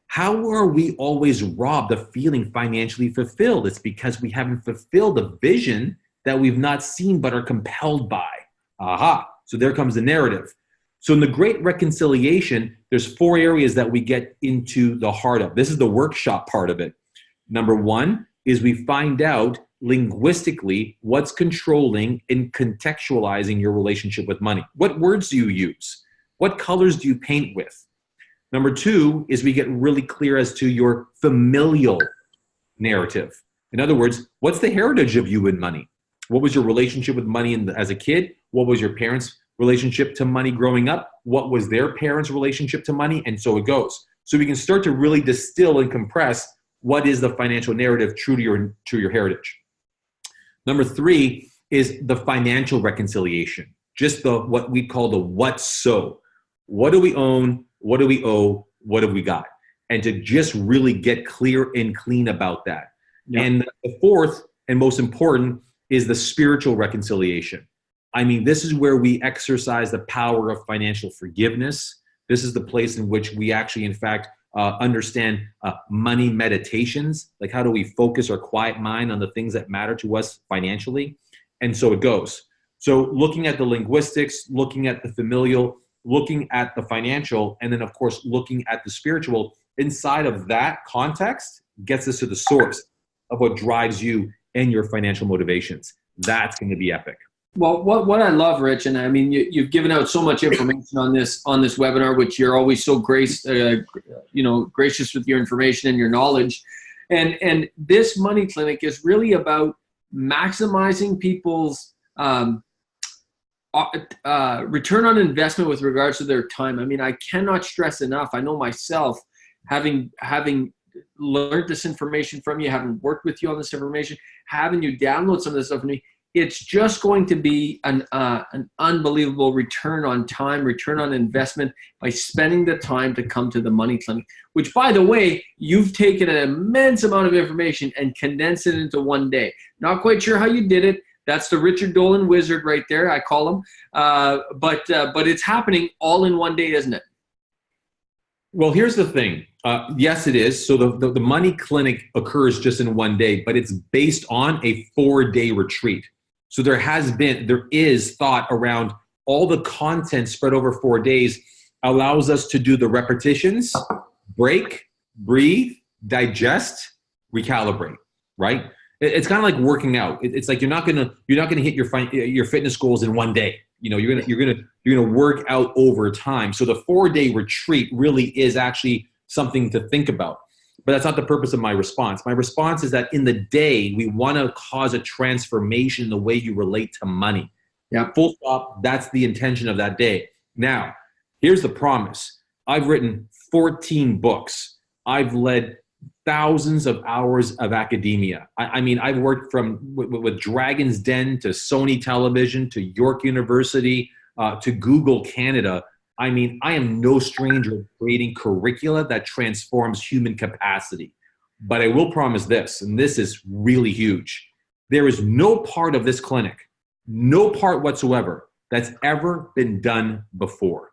How are we always robbed of feeling financially fulfilled? It's because we haven't fulfilled a vision that we've not seen but are compelled by. Aha. So there comes the narrative. So in the Great Reconciliation, there's 4 areas that we get into the heart of. This is the workshop part of it. Number 1 is we find out linguistically what's controlling and contextualizing your relationship with money. What words do you use? What colors do you paint with? Number 2 is we get really clear as to your familial narrative. In other words, what's the heritage of you and money? What was your relationship with money as a kid? What was your parents' relationship to money growing up? What was their parents' relationship to money? And so it goes. so we can start to really distill and compress what is the financial narrative true to your heritage. Number 3 is the financial reconciliation, just what we call the what so. What do we own? What do we owe? What have we got? And to just really get clear and clean about that. Yep. And the 4th and most important is the spiritual reconciliation. I mean, this is where we exercise the power of financial forgiveness. This is the place in which we actually, in fact, understand money meditations. Like, how do we focus our quiet mind on the things that matter to us financially? And so it goes. So looking at the linguistics, looking at the familial, looking at the financial, and then, of course, looking at the spiritual, inside of that context gets us to the source of what drives you and your financial motivations. That's going to be epic. Well, what I love, Rich, and I mean, you've given out so much information on this webinar, which you're always so gracious with your information and your knowledge. And this money clinic is really about maximizing people's return on investment with regards to their time. I mean, I cannot stress enough. I know myself, having learned this information from you, having worked with you on this information, having you download some of this stuff from me, it's just going to be an unbelievable return on time, return on investment by spending the time to come to the money clinic, which, by the way, you've taken an immense amount of information and condensed it into one day. Not quite sure how you did it. That's the Richard Dolan wizard right there, I call him. But it's happening all in one day, isn't it? Well, here's the thing. Yes, it is. So the money clinic occurs just in one day, but it's based on a 4-day retreat. So there is thought around all the content spread over 4 days allows us to do the repetitions, break, breathe, digest, recalibrate, right? It's kind of like working out. It's like you're not gonna hit your fitness goals in one day. You know, you're gonna work out over time. So the 4-day retreat really is actually something to think about. But that's not the purpose of my response. My response is that in the day, we want to cause a transformation in the way you relate to money. Yeah, full stop. That's the intention of that day. Now, here's the promise. I've written 14 books. I've led thousands of hours of academia. I mean, I've worked with Dragon's Den to Sony Television to York University to Google Canada. I mean, I am no stranger to creating curricula that transforms human capacity. But I will promise this, and this is really huge. There is no part of this clinic, no part whatsoever, that's ever been done before.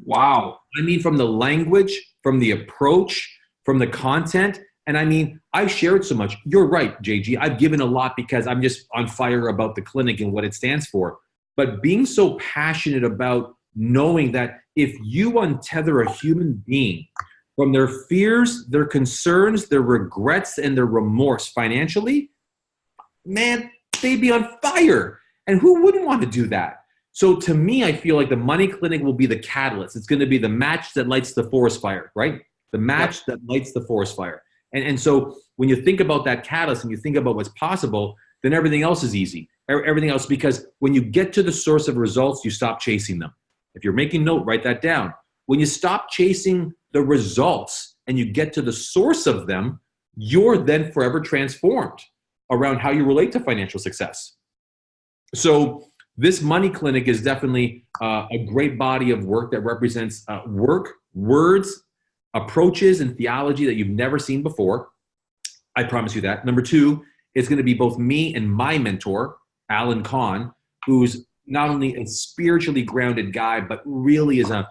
Wow. I mean, from the language, from the approach, from the content, and I mean, I've shared so much. You're right, JG. I've given a lot because I'm just on fire about the clinic and what it stands for. But being so passionate about knowing that if you untether a human being from their fears, their concerns, their regrets, and their remorse financially, man, they'd be on fire. And who wouldn't want to do that? So to me, I feel like the money clinic will be the catalyst. It's going to be the match that lights the forest fire, right? The match that lights the forest fire. And so when you think about that catalyst and you think about what's possible, then everything else is easy. Everything else, because when you get to the source of results, you stop chasing them. If you're making note, write that down. When you stop chasing the results and you get to the source of them, you're then forever transformed around how you relate to financial success. So this money clinic is definitely a great body of work that represents work, words, approaches, and theology that you've never seen before. I promise you that. Number 2, it's going to be both me and my mentor, Alan Kahn, who's not only a spiritually grounded guy, but really is a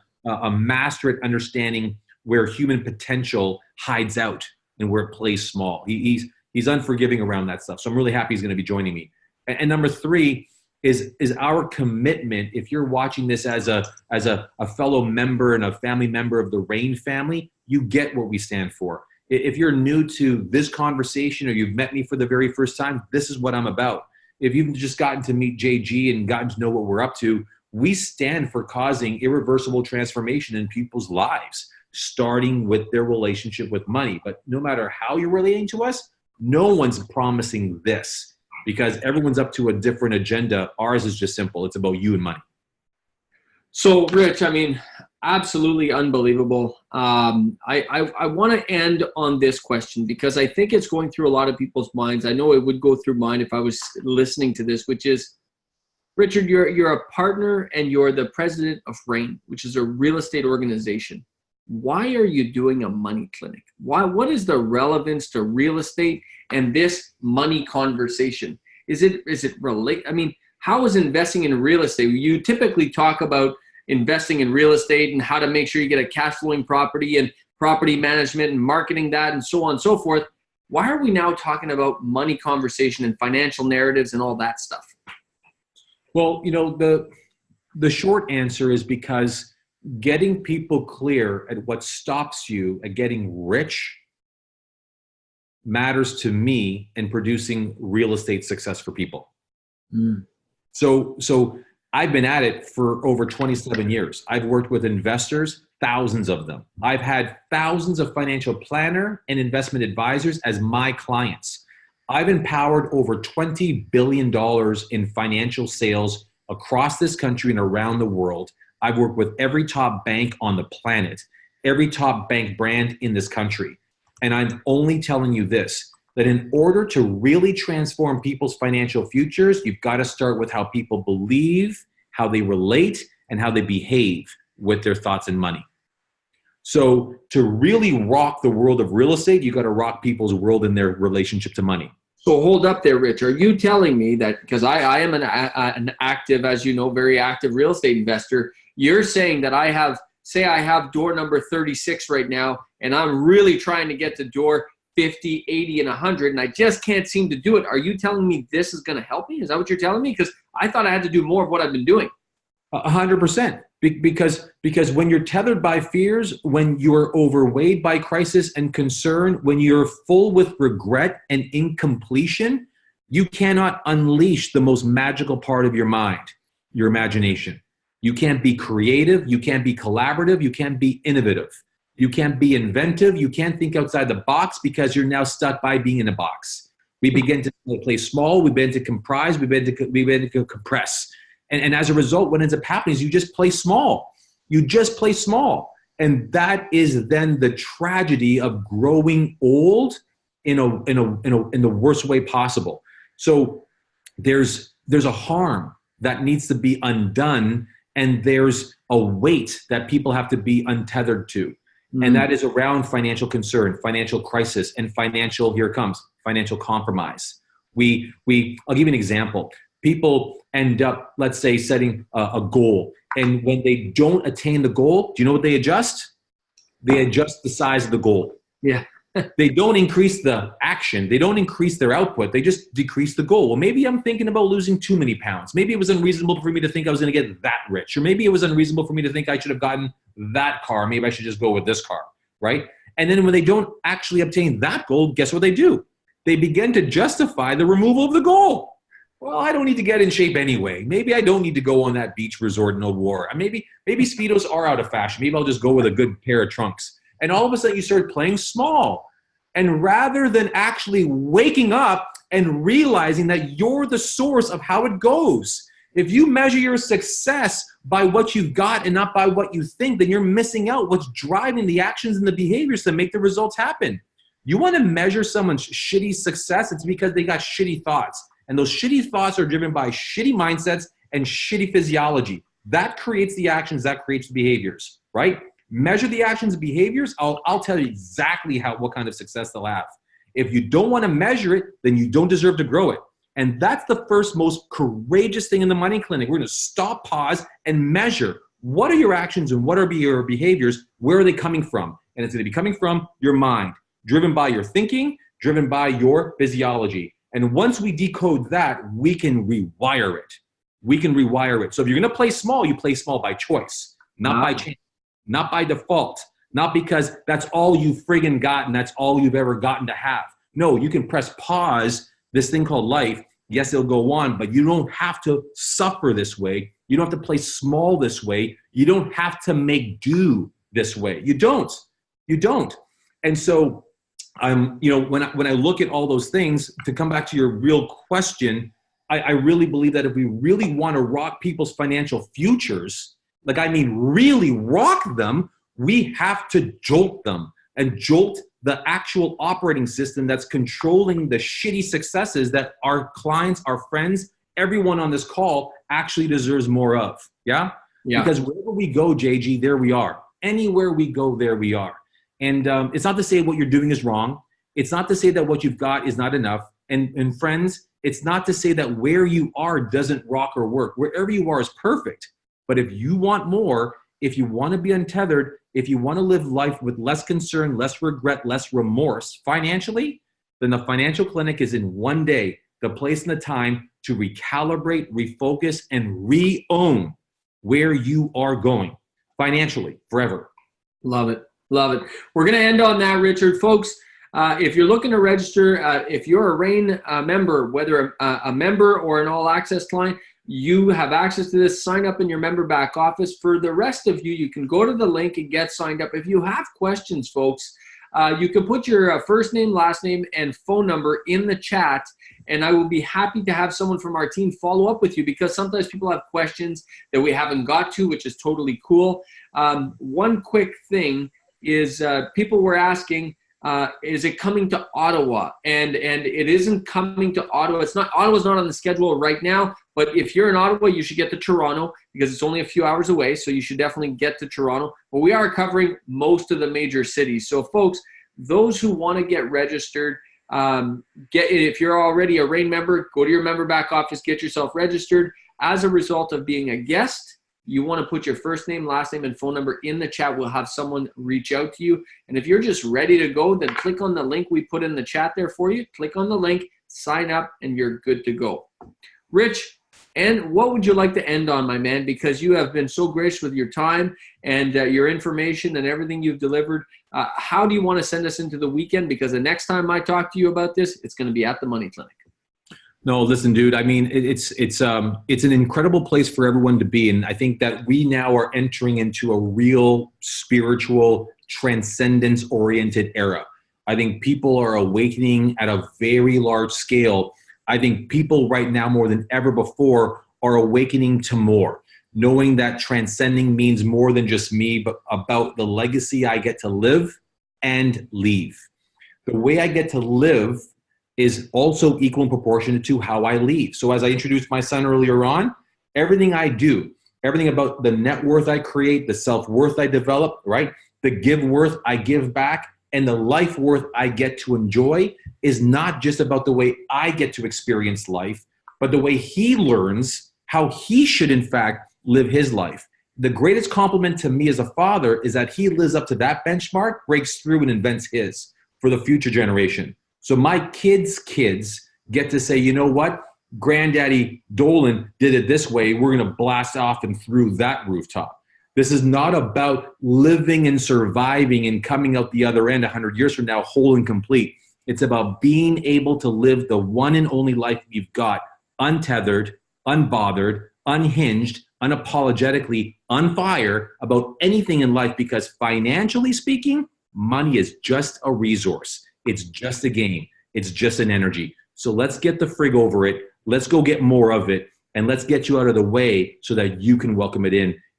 master at understanding where human potential hides out and where it plays small. He's unforgiving around that stuff. So I'm really happy he's going to be joining me. And number 3 is our commitment. If you're watching this as a fellow member and a family member of the Rain family, you get what we stand for. If you're new to this conversation or you've met me for the very first time, this is what I'm about. If you've just gotten to meet JG and gotten to know what we're up to, we stand for causing irreversible transformation in people's lives, starting with their relationship with money. But no matter how you're relating to us, no one's promising this because everyone's up to a different agenda. Ours is just simple. It's about you and money. So, Rich, I mean, Absolutely unbelievable. I want to end on this question because I think it's going through a lot of people's minds. I know it would go through mine if I was listening to this, which is, Richard, you're a partner and you're the president of RAIN, which is a real estate organization. Why are you doing a money clinic? What is the relevance to real estate and this money conversation? Is it relate? I mean, how is investing in real estate? You typically talk about investing in real estate and how to make sure you get a cash flowing property and property management and marketing that and so on and so forth. Why are we now talking about money conversation and financial narratives and all that stuff? Well, the short answer is because getting people clear at what stops you at getting rich matters to me in producing real estate success for people. So I've been at it for over 27 years. I've worked with investors, thousands of them. I've had thousands of financial planner and investment advisors as my clients. I've empowered over $20 billion in financial sales across this country and around the world. I've worked with every top bank on the planet, every top bank brand in this country. And I'm only telling you this, that in order to really transform people's financial futures, you've got to start with how people believe, how they relate, and how they behave with their thoughts and money. So to really rock the world of real estate, you've got to rock people's world in their relationship to money. So hold up there, Rich. Are you telling me that, because I am an active, as you know, very active real estate investor, you're saying that I have door number 36 right now, and I'm really trying to get to door 50, 80, and 100, and I just can't seem to do it. Are you telling me this is going to help me? Is that what you're telling me? Because I thought I had to do more of what I've been doing. 100%. Because when you're tethered by fears, when you're overweight by crisis and concern, when you're full with regret and incompletion, you cannot unleash the most magical part of your mind, your imagination. You can't be creative. You can't be collaborative. You can't be innovative. You can't be inventive. You can't think outside the box because you're now stuck by being in a box. We begin to play small. We begin to comprise. We begin to compress. And as a result, what ends up happening is you just play small. You just play small. And that is then the tragedy of growing old in the worst way possible. So there's a harm that needs to be undone, and there's a weight that people have to be untethered to. And that is around financial concern, financial crisis, and financial compromise. I'll give you an example. People end up, let's say, setting a goal. And when they don't attain the goal, do you know what they adjust? They adjust the size of the goal. Yeah. They don't increase the action. They don't increase their output. They just decrease the goal. Well, maybe I'm thinking about losing too many pounds. Maybe it was unreasonable for me to think I was going to get that rich. Or maybe it was unreasonable for me to think I should have gotten that car. Maybe I should just go with this car, right? And then when they don't actually obtain that goal, guess what they do? They begin to justify the removal of the goal. Well, I don't need to get in shape anyway. Maybe I don't need to go on that beach resort in Aurora. Maybe Speedos are out of fashion. Maybe I'll just go with a good pair of trunks. And all of a sudden you start playing small. And rather than actually waking up and realizing that you're the source of how it goes, if you measure your success by what you've got and not by what you think, then you're missing out what's driving the actions and the behaviors to make the results happen. You want to measure someone's shitty success, it's because they got shitty thoughts. And those shitty thoughts are driven by shitty mindsets and shitty physiology. That creates the actions, that creates the behaviors, right? Measure the actions and behaviors. I'll tell you exactly what kind of success they'll have. If you don't want to measure it, then you don't deserve to grow it. And that's the first most courageous thing in the money clinic. We're going to stop, pause, and measure. What are your actions and what are your behaviors? Where are they coming from? And it's going to be coming from your mind, driven by your thinking, driven by your physiology. And once we decode that, we can rewire it. We can rewire it. So if you're going to play small, you play small by choice, not by chance, not by default, not because that's all you friggin' got and that's all you've ever gotten to have. No, you can press pause, this thing called life. Yes, it'll go on, but you don't have to suffer this way. You don't have to play small this way. You don't have to make do this way. You don't. And so when I look at all those things, to come back to your real question, I really believe that if we really want to rock people's financial futures, like I mean really rock them, we have to jolt them and jolt the actual operating system that's controlling the shitty successes that our clients, our friends, everyone on this call actually deserves more of. Yeah? Yeah. Because wherever we go, JG, there we are. Anywhere we go, there we are. And it's not to say what you're doing is wrong. It's not to say that what you've got is not enough. And friends, it's not to say that where you are doesn't rock or work. Wherever you are is perfect. But if you want more, if you want to be untethered, if you want to live life with less concern, less regret, less remorse financially, then the financial clinic is in one day, the place and the time to recalibrate, refocus, and re-own where you are going financially forever. Love it. Love it. We're going to end on that, Richard. Folks, if you're looking to register, if you're a RAIN member, whether a member or an all-access client, you have access to this. Sign up in your member back office. For the rest of you, you can go to the link and get signed up. If you have questions, folks, you can put your first name, last name, and phone number in the chat, and I will be happy to have someone from our team follow up with you, because sometimes people have questions that we haven't got to, which is totally cool. One quick thing is people were asking, is it coming to Ottawa? And it isn't coming to Ottawa. Ottawa's not on the schedule right now, but if you're in Ottawa, you should get to Toronto, because it's only a few hours away, so you should definitely get to Toronto. But we are covering most of the major cities. So folks, those who want to get registered, if you're already a RAIN member, go to your member back office, get yourself registered. As a result of being a guest, you want to put your first name, last name, and phone number in the chat. We'll have someone reach out to you. And if you're just ready to go, then click on the link we put in the chat there for you. Click on the link, sign up, and you're good to go. Rich, and what would you like to end on, my man? Because you have been so gracious with your time and your information and everything you've delivered. How do you want to send us into the weekend? Because the next time I talk to you about this, it's going to be at the Money Clinic. No, listen, dude. I mean, it's an incredible place for everyone to be, and I think that we now are entering into a real spiritual, transcendence-oriented era. I think people are awakening at a very large scale. I think people right now more than ever before are awakening to more, knowing that transcending means more than just me, but about the legacy I get to live and leave. The way I get to live is also equal and proportionate to how I leave. So as I introduced my son earlier on, everything I do, everything about the net worth I create, the self-worth I develop, right? The give worth I give back, and the life worth I get to enjoy is not just about the way I get to experience life, but the way he learns how he should in fact live his life. The greatest compliment to me as a father is that he lives up to that benchmark, breaks through, and invents his for the future generation. So my kids' kids get to say, you know what? Granddaddy Dolan did it this way. We're going to blast off and through that rooftop. This is not about living and surviving and coming out the other end 100 years from now whole and complete. It's about being able to live the one and only life we've got, untethered, unbothered, unhinged, unapologetically on fire about anything in life, because financially speaking, money is just a resource. It's just a game. It's just an energy. So let's get the frig over it. Let's go get more of it. And let's get you out of the way so that you can welcome it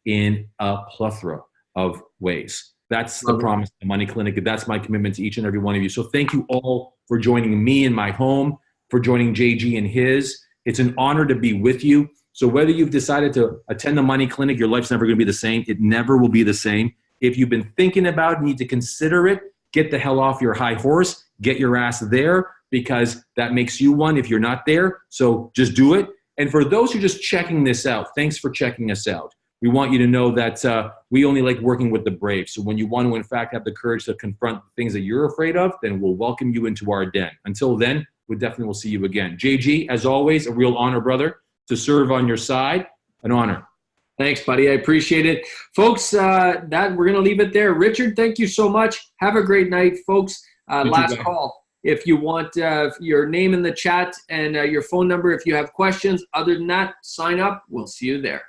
in a plethora of ways. That's the promise of the Money Clinic. That's my commitment to each and every one of you. So thank you all for joining me in my home, for joining JG in his. It's an honor to be with you. So whether you've decided to attend the Money Clinic, your life's never going to be the same. It never will be the same. If you've been thinking about it, need to consider it, get the hell off your high horse, get your ass there, because that makes you one if you're not there. So just do it. And for those who are just checking this out, thanks for checking us out. We want you to know that we only like working with the brave. So when you want to, in fact, have the courage to confront things that you're afraid of, then we'll welcome you into our den. Until then, we definitely will see you again. JG, as always, a real honor, brother, to serve on your side. An honor. Thanks, buddy. I appreciate it. Folks, that we're going to leave it there. Richard, thank you so much. Have a great night, folks. Last call. If you want your name in the chat and your phone number if you have questions. Other than that, sign up. We'll see you there.